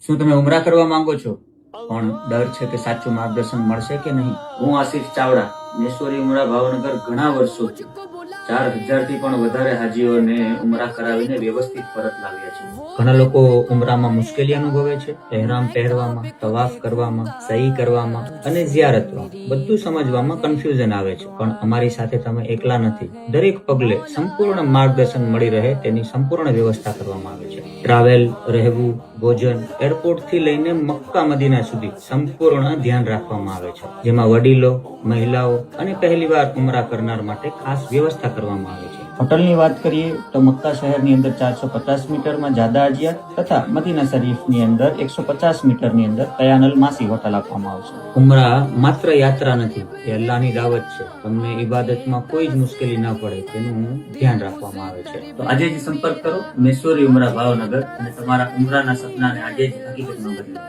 શું તમે ઉમરા કરવા માંગો છો પણ ડર છે કે સાચું માર્ગદર્શન મળશે કે નહીં? હું આશિષ ચાવડા, મેશ્વરી ઉમરા ભાવનગર ઘણા વર્ષોથી 4000 થી પણ વધારે હાજીઓને ઉમરા કરાવીને વ્યવસ્થિત પરત લાવ્યા છે. ઘણા લોકો ઉમરામાં મુશ્કેલી અનુભવે છે. પહેરામ પહેરવામાં, તવાફ કરવામાં, સહી કરવામાં અને ઝિયારતમાં બધું સમજવામાં કન્ફ્યુઝન આવે છે. પણ અમારી સાથે તમે એકલા નથી. દરેક પગલે સંપૂર્ણ માર્ગદર્શન મળી રહે તેની સંપૂર્ણ વ્યવસ્થા કરવામાં આવે છે. ટ્રાવેલ, રહેવું, ભોજન, એરપોર્ટ થી લઈને મક્કા મદીના સુધી સંપૂર્ણ ધ્યાન રાખવામાં આવે છે, જેમાં વડીલો, મહિલાઓ અને પહેલીવાર ઉમરા કરનાર માટે ખાસ વ્યવસ્થા કરવામાં આવે છે. હોટલની વાત કરીએ તો મક્કા શહેરની અંદર 450 મીટરમાં જાદા અજિયાત તથા મદીના શરીફની અંદર 150 મીટરની અંદર કયાનલ માસી હોટલ આપવામાં આવશે. ઉમરા માત્ર યાત્રા નથી, એ અલ્લાહની દાવત છે. તમને ઇબાદતમાં કોઈ જ મુશ્કેલી ના પડે તેનું ધ્યાન રાખવામાં આવે છે. તો આજે જ સંપર્ક કરો મેશ્વરી ઉમરા ભાવનગર અને તમારા ઉમરાના સપનાને આજે જ હકીકતમાં બદલો.